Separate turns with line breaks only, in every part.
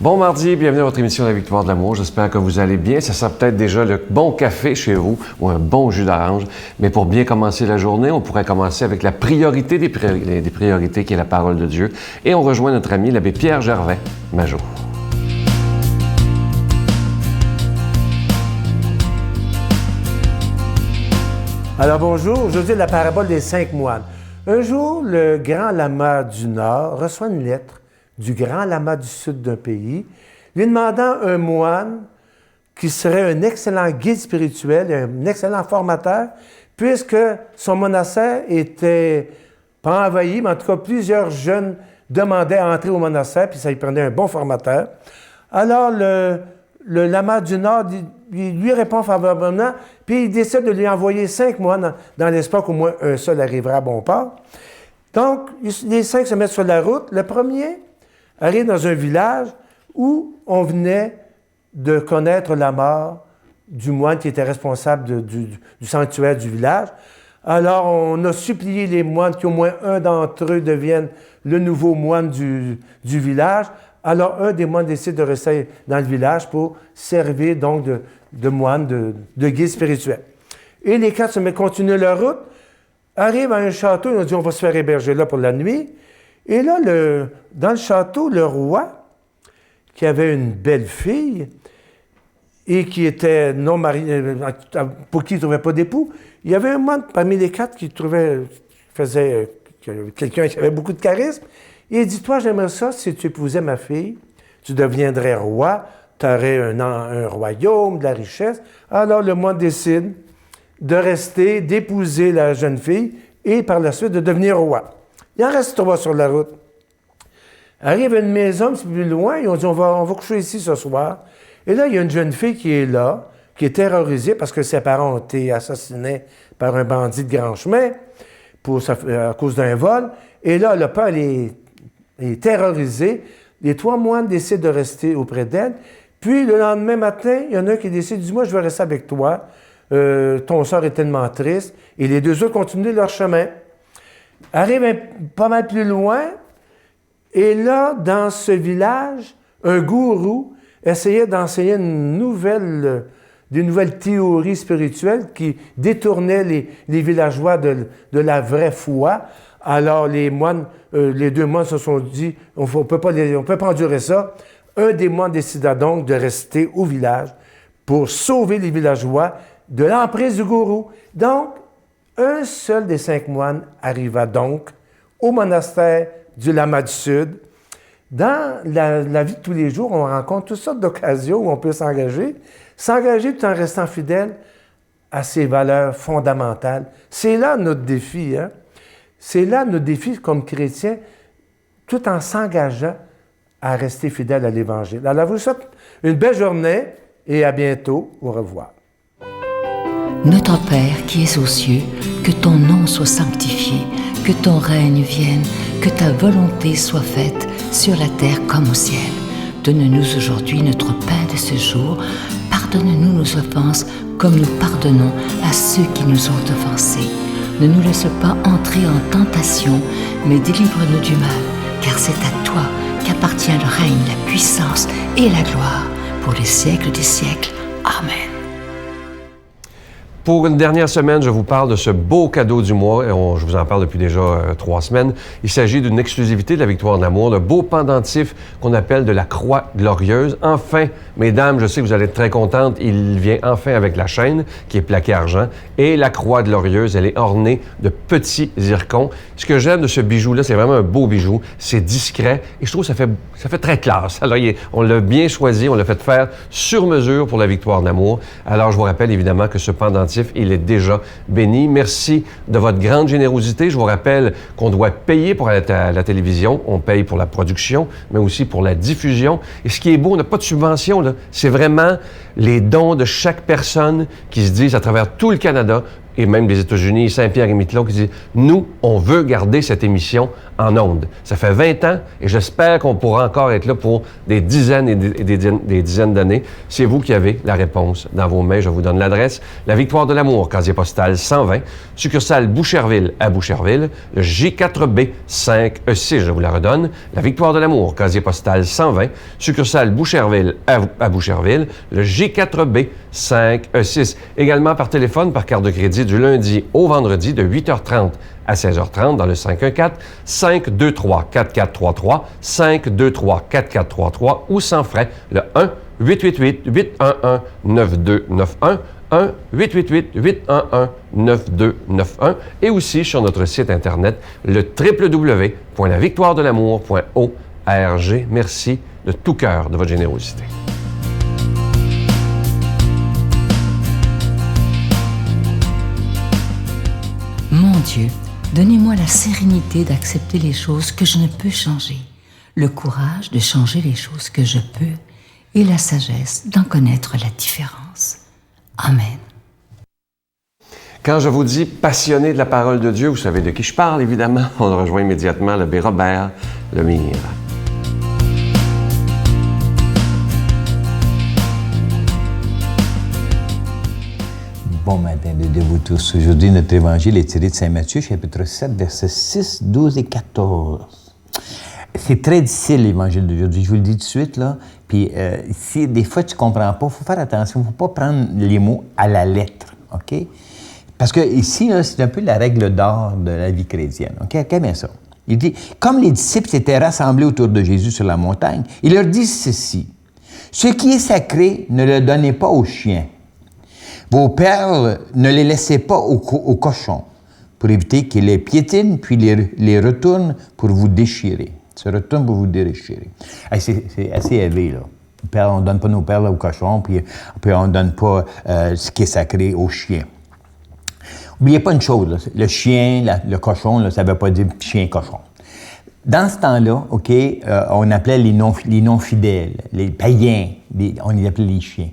Bon mardi, bienvenue à votre émission La Victoire de l'amour. J'espère que vous allez bien. Ça sent peut-être déjà le bon café chez vous ou un bon jus d'orange. Mais pour bien commencer la journée, on pourrait commencer avec la priorité des priorités qui est la parole de Dieu. Et on rejoint notre ami l'abbé Pierre Gervais, Majot.
Alors bonjour, aujourd'hui la parabole des 5 moines. Un jour, le grand lama du Nord reçoit une lettre du grand lama du Sud d'un pays, lui demandant un moine qui serait un excellent guide spirituel, un excellent formateur, puisque son monastère était pas envahi, mais en tout cas plusieurs jeunes demandaient à entrer au monastère, puis ça lui prenait un bon formateur. Alors le lama du Nord lui répond favorablement, puis il décide de lui envoyer 5 moines dans l'espoir qu'au moins un seul arrivera à bon port. Donc, les 5 se mettent sur la route. Le premier arrive dans un village où on venait de connaître la mort du moine qui était responsable du sanctuaire du village. Alors, on a supplié les moines qu'au moins un d'entre eux devienne le nouveau moine du village. Alors, un des moines décide de rester dans le village pour servir donc de moine, de guide spirituel. Et les 4 se mettent continuer leur route, arrivent à un château, ils ont dit on va se faire héberger là pour la nuit. Et là, dans le château, le roi, qui avait une belle fille et qui était non marié, pour qui il ne trouvait pas d'époux, il y avait un moine parmi les 4 qui faisait quelqu'un qui avait beaucoup de charisme. Et il dit, toi, j'aimerais ça, si tu épousais ma fille, tu deviendrais roi, tu aurais un royaume, de la richesse. Alors, le moine décide de rester, d'épouser la jeune fille et par la suite de devenir roi. Il en reste 3 sur la route. Arrive à une maison un petit peu plus loin, ils ont dit, on va coucher ici ce soir. Et là, il y a une jeune fille qui est là, qui est terrorisée parce que ses parents ont été assassinés par un bandit de grand chemin à cause d'un vol. Et là, le père est terrorisé. Les 3 moines décident de rester auprès d'elle. Puis, le lendemain matin, il y en a un qui décide, dis-moi, je vais rester avec toi. Ton sort est tellement triste. Et les 2 autres continuent leur chemin. Arrivent pas mal plus loin. Et là, dans ce village, un gourou essayait d'enseigner des nouvelles théories spirituelles qui détournaient les villageois de la vraie foi. Alors, les 2 moines se sont dit, on ne peut pas endurer ça. Un des moines décida donc de rester au village pour sauver les villageois de l'emprise du gourou. Donc, un seul des 5 moines arriva donc au monastère du Lama du Sud. Dans la vie de tous les jours, on rencontre toutes sortes d'occasions où on peut s'engager tout en restant fidèle à ses valeurs fondamentales. C'est là notre défi, hein? C'est là notre défi comme chrétiens, tout en s'engageant à rester fidèle à l'Évangile. Alors, je vous souhaite une belle journée et à bientôt. Au revoir.
Notre Père qui es aux cieux, que ton nom soit sanctifié, que ton règne vienne, que ta volonté soit faite sur la terre comme au ciel. Donne-nous aujourd'hui notre pain de ce jour. Pardonne-nous nos offenses comme nous pardonnons à ceux qui nous ont offensés. Ne nous laisse pas entrer en tentation, mais délivre-nous du mal, car c'est à toi qu'appartient le règne, la puissance et la gloire pour les siècles des siècles. Amen.
Pour une dernière semaine, je vous parle de ce beau cadeau du mois. Je vous en parle depuis déjà 3 semaines. Il s'agit d'une exclusivité de la Victoire de l'amour, le beau pendentif qu'on appelle de la Croix glorieuse. Enfin, mesdames, je sais que vous allez être très contentes, il vient enfin avec la chaîne qui est plaquée argent. Et la Croix glorieuse, elle est ornée de petits zircons. Ce que j'aime de ce bijou-là, c'est vraiment un beau bijou. C'est discret et je trouve que ça fait très classe. Alors, on l'a bien choisi, on l'a fait faire sur mesure pour la Victoire de l'amour. Alors, je vous rappelle évidemment que ce pendentif, il est déjà béni. Merci de votre grande générosité. Je vous rappelle qu'on doit payer pour la télévision. On paye pour la production, mais aussi pour la diffusion. Et ce qui est beau, on n'a pas de subvention, là. C'est vraiment les dons de chaque personne qui se disent à travers tout le Canada, et même des États-Unis, Saint-Pierre et Miquelon, qui disent « Nous, on veut garder cette émission en ondes. » Ça fait 20 ans et j'espère qu'on pourra encore être là pour des dizaines et des dizaines d'années. C'est vous qui avez la réponse dans vos mains. Je vous donne l'adresse. La Victoire de l'amour, casier postal 120, succursale Boucherville à Boucherville, le J4B 5E6, je vous la redonne. La Victoire de l'amour, casier postal 120, succursale Boucherville à Boucherville, le J4B 5E6. Également par téléphone, par carte de crédit du lundi au vendredi de 8h30 à 16h30 dans le 514-523-4433, 523-4433 ou sans frais, le 1-888-811-9291, 1-888-811-9291 et aussi sur notre site Internet, le www.lavictoiredelamour.org. Merci de tout cœur de votre générosité.
Mon Dieu, donnez-moi la sérénité d'accepter les choses que je ne peux changer, le courage de changer les choses que je peux et la sagesse d'en connaître la différence. Amen.
Quand je vous dis passionné de la parole de Dieu, vous savez de qui je parle, évidemment. On rejoint immédiatement l'abbé Robert Lemire.
Bon matin de vous tous. Aujourd'hui, notre évangile est tiré de Saint Matthieu, chapitre 7, versets 6, 12 et 14. C'est très difficile, l'évangile d'aujourd'hui, je vous le dis tout de suite, là. Puis, si des fois tu ne comprends pas, il faut faire attention, il ne faut pas prendre les mots à la lettre, OK? Parce que ici, là, c'est un peu la règle d'or de la vie chrétienne, OK? OK, bien ça. Il dit, comme les disciples s'étaient rassemblés autour de Jésus sur la montagne, il leur dit ceci, « Ce qui est sacré, ne le donnez pas aux chiens. Vos perles, ne les laissez pas aux cochons, pour éviter qu'ils les piétinent, puis les retournent pour vous déchirer. » Se retournent pour vous déchirer. C'est assez élevé, là. On ne donne pas nos perles aux cochons, puis on ne donne pas ce qui est sacré aux chiens. N'oubliez pas une chose, là, le chien, le cochon, là, ça ne veut pas dire chien-cochon. Dans ce temps-là, OK, on appelait les non-fidèles, les païens, on les appelait les chiens.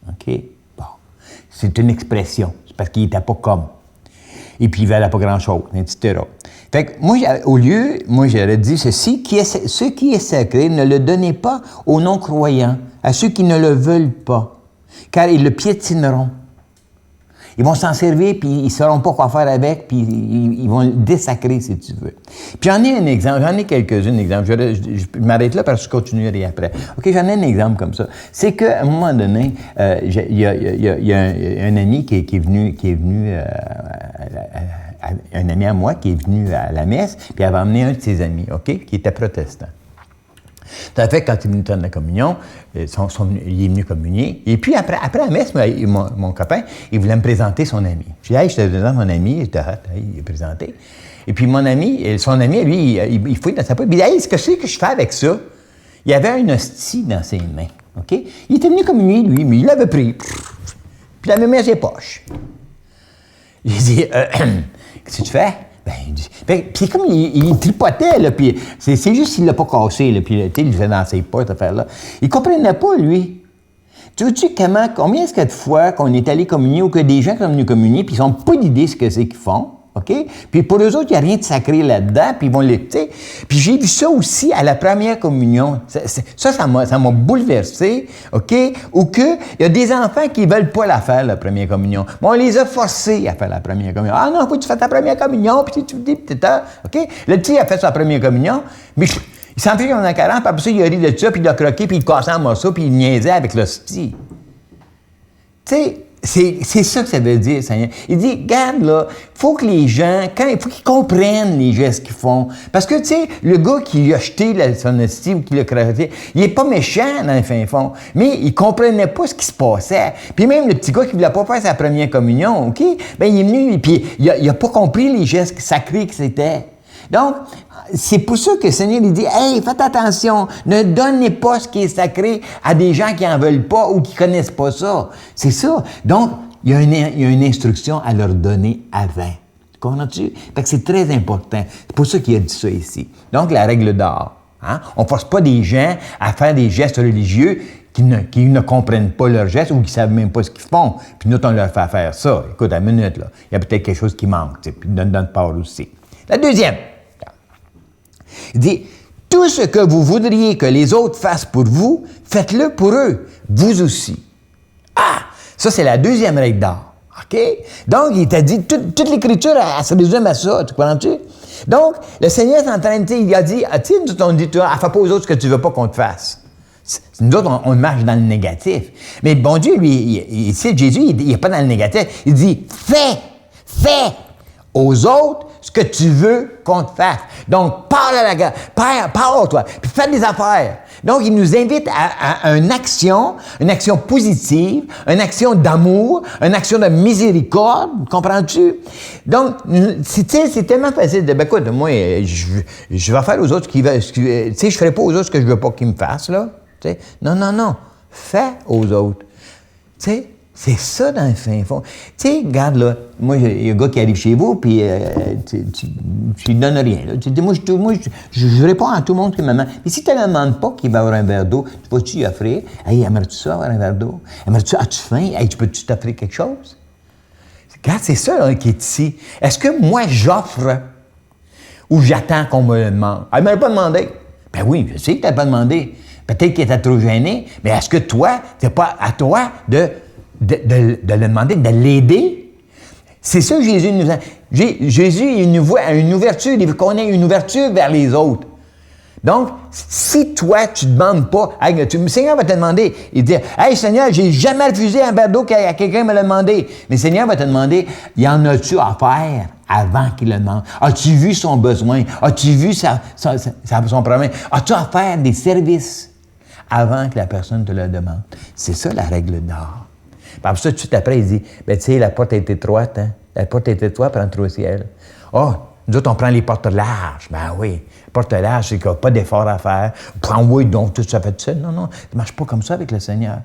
OK? Bon. C'est une expression. C'est parce qu'ils n'étaient pas comme. Et puis, ils ne valaient pas grand-chose, etc. Fait que moi, j'aurais dit ceci, ce qui est sacré, ne le donnez pas aux non-croyants, à ceux qui ne le veulent pas, car ils le piétineront. Ils vont s'en servir, puis ils ne sauront pas quoi faire avec, puis ils vont le désacrer, si tu veux. Puis j'en ai un exemple, j'en ai quelques-uns exemples. Je m'arrête là parce que je continuerai après. OK, j'en ai un exemple comme ça. C'est qu'à un moment donné, il y a un ami qui est venu un ami à moi qui est venu à la messe, puis il avait emmené un de ses amis, OK, qui était protestant. Ça fait que quand il est venu prendre la communion, il est venu communier. Et puis après la messe, mon copain, il voulait me présenter son ami. Je dis, hey, je te présente mon ami. Il est présenté. Et puis son ami, lui, il fouille dans sa poche. Il dit, hey, qu'est-ce que je fais avec ça? Il avait une hostie dans ses mains. OK? Il était venu communier, lui, mais il l'avait pris. Puis il l'avait mis à ses poches. J'ai dit, qu'est-ce que tu fais? Puis comme il tripotait, là, puis c'est juste qu'il ne l'a pas cassé, là, puis il le fait dans ses poches, cette affaire-là. Il ne comprenait pas, lui. Tu vois-tu combien est-ce qu'il y a de fois qu'on est allé communier ou que des gens qui sont venus communier, puis ils n'ont pas d'idée ce que c'est qu'ils font, OK? Puis pour eux autres, il n'y a rien de sacré là-dedans, puis ils vont l'écouter. Puis j'ai vu ça aussi à la première communion. Ça m'a bouleversé, OK? Ou qu'il y a des enfants qui ne veulent pas la faire, la première communion. Bon, on les a forcés à faire la première communion. Ah non, faut que tu fasses ta première communion, puis tu dis, OK? Le petit a fait sa première communion, mais il s'en fait comme un 40, puis après ça, il a ri de ça, puis il a croqué, puis il cassait en morceaux, puis il niaisait avec l'hostie. Tu sais, c'est ça que ça veut dire, Seigneur. Il dit, regarde, là, faut que les gens, il faut qu'ils comprennent les gestes qu'ils font. Parce que, tu sais, le gars qui a jeté son hostie ou qui l'a croqué, il est pas méchant dans le fin fond, mais il comprenait pas ce qui se passait. Puis même le petit gars qui voulait pas faire sa première communion, OK? Ben il est venu, et puis il a pas compris les gestes sacrés que c'était. Donc, c'est pour ça que le Seigneur il dit, hey, faites attention, ne donnez pas ce qui est sacré à des gens qui n'en veulent pas ou qui ne connaissent pas ça. C'est ça. Donc, il y a une instruction à leur donner avant. Comprends-tu? Fait que c'est très important. C'est pour ça qu'il a dit ça ici. Donc, la règle d'or. Hein? On ne force pas des gens à faire des gestes religieux qui ne comprennent pas leurs gestes ou qui ne savent même pas ce qu'ils font. Puis nous, on leur fait faire ça. Écoute, une minute, là. Il y a peut-être quelque chose qui manque, puis donne notre part aussi. La deuxième, il dit, tout ce que vous voudriez que les autres fassent pour vous, faites-le pour eux, vous aussi. Ah! Ça, c'est la deuxième règle d'or. OK? Donc, il t'a dit, toute l'Écriture, elle se résume à ça, tu comprends-tu? Donc, le Seigneur est en train de dire, il a dit, tu sais, nous, on dit, fais pas aux autres ce que tu veux pas qu'on te fasse. Nous autres, on marche dans le négatif. Mais bon Dieu, lui, ici, Jésus, il n'est pas dans le négatif. Il dit, fais aux autres ce que tu veux qu'on te fasse. Donc, parle toi, puis fais des affaires. Donc, il nous invite à une action positive, une action d'amour, une action de miséricorde, comprends-tu? Donc, c'est tellement facile de, écoute, moi, je vais faire aux autres ce qu'ils veulent, tu sais, je ferai pas aux autres ce que je veux pas qu'ils me fassent, là. Tu sais, non, fais aux autres. Tu sais, c'est ça dans le fin fond. Tu sais, regarde là, moi, il y a un gars qui arrive chez vous, puis tu lui donnes rien. Là. Tu dis, moi, je réponds à tout le monde qui me demande. Mais si tu ne demandes pas qu'il va avoir un verre d'eau, tu vas-tu lui offrir? Hey, aimerais-tu ça, avoir un verre d'eau? As-tu faim? Hey, peux-tu t'offrir quelque chose? Regarde, c'est ça là, qui est ici. Est-ce que moi, j'offre ou j'attends qu'on me le demande? Ah, il ne m'a pas demandé. Ben oui, je sais que tu n'as pas demandé. Peut-être qu'il était trop gêné, mais est-ce que toi, c'est pas à toi de le demander, de l'aider? C'est ça que Jésus nous a... Jésus, il nous voit à une ouverture, il veut qu'on ait une ouverture vers les autres. Donc, si toi, tu ne demandes pas, le Seigneur va te demander, il dit, « Hey Seigneur, j'ai jamais refusé un verre d'eau qu'à quelqu'un me l'a demandé. » Mais le Seigneur va te demander, « Y en as-tu à faire avant qu'il le demande? As-tu vu son besoin? As-tu vu son problème? As-tu à faire des services avant que la personne te le demande? » C'est ça la règle d'or. Par ça, tout de suite après, il dit, « Ben tu sais, la porte est étroite, hein? La porte est étroite pour entrer au ciel. » Oh, nous autres, on prend les portes larges. Ben oui, porte large, c'est qu'il n'y a pas d'effort à faire. Prends-oui, donc tout ça fait tout seul. Non, ça ne marche pas comme ça avec le Seigneur.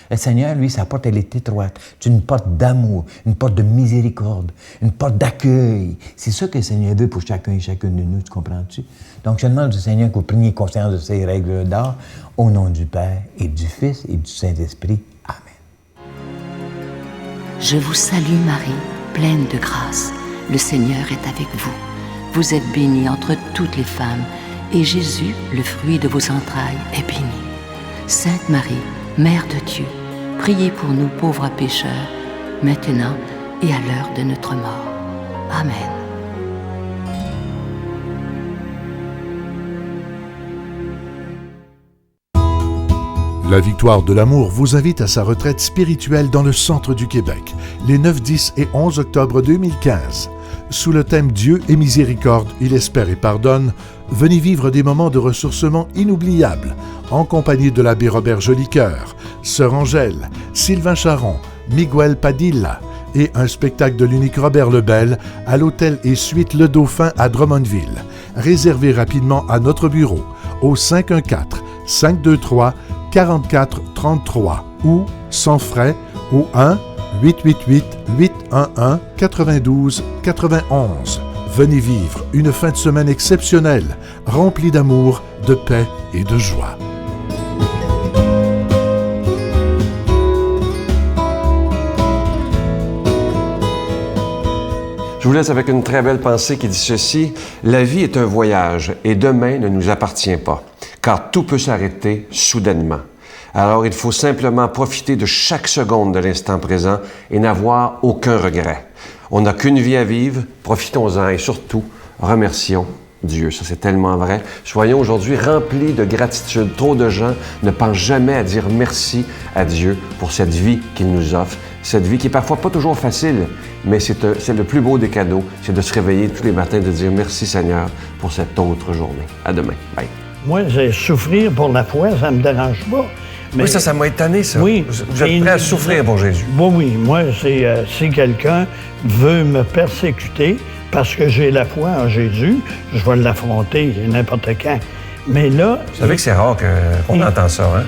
Le Seigneur, lui, sa porte, elle est étroite. C'est une porte d'amour, une porte de miséricorde, une porte d'accueil. C'est ça que le Seigneur veut pour chacun et chacune de nous, tu comprends-tu? Donc, je demande au Seigneur que vous preniez conscience de ces règles d'or, au nom du Père et du Fils et du Saint-Esprit. Amen.
Je vous salue Marie, pleine de grâce. Le Seigneur est avec vous. Vous êtes bénie entre toutes les femmes, et Jésus, le fruit de vos entrailles, est béni. Sainte Marie, Mère de Dieu, priez pour nous pauvres pécheurs, maintenant et à l'heure de notre mort. Amen.
La Victoire de l'amour vous invite à sa retraite spirituelle dans le centre du Québec, les 9, 10 et 11 octobre 2015. Sous le thème Dieu et miséricorde, il espère et pardonne, venez vivre des moments de ressourcement inoubliables en compagnie de l'abbé Robert Jolicoeur, Sœur Angèle, Sylvain Charon, Miguel Padilla et un spectacle de l'unique Robert Lebel à l'hôtel et suite Le Dauphin à Drummondville. Réservez rapidement à notre bureau au 514-523-4433 ou sans frais au 1-888-811-92-91. Venez vivre une fin de semaine exceptionnelle, remplie d'amour, de paix et de joie.
Je vous laisse avec une très belle pensée qui dit ceci: la vie est un voyage et demain ne nous appartient pas, car tout peut s'arrêter soudainement. Alors il faut simplement profiter de chaque seconde de l'instant présent et n'avoir aucun regret. On n'a qu'une vie à vivre, profitons-en et surtout, remercions Dieu. Ça, c'est tellement vrai. Soyons aujourd'hui remplis de gratitude. Trop de gens ne pensent jamais à dire merci à Dieu pour cette vie qu'il nous offre. Cette vie qui est parfois pas toujours facile, mais c'est le plus beau des cadeaux, c'est de se réveiller tous les matins et de dire merci Seigneur pour cette autre journée. À demain. Bye.
Moi, souffrir pour la foi, ça me dérange pas.
Mais oui, ça m'a étonné, ça. Oui, vous êtes prêt à souffrir pour Jésus.
Oui. Moi, si quelqu'un veut me persécuter parce que j'ai la foi en Jésus, je vais l'affronter n'importe quand. Mais là...
Vous savez que c'est rare qu'on entend ça, hein?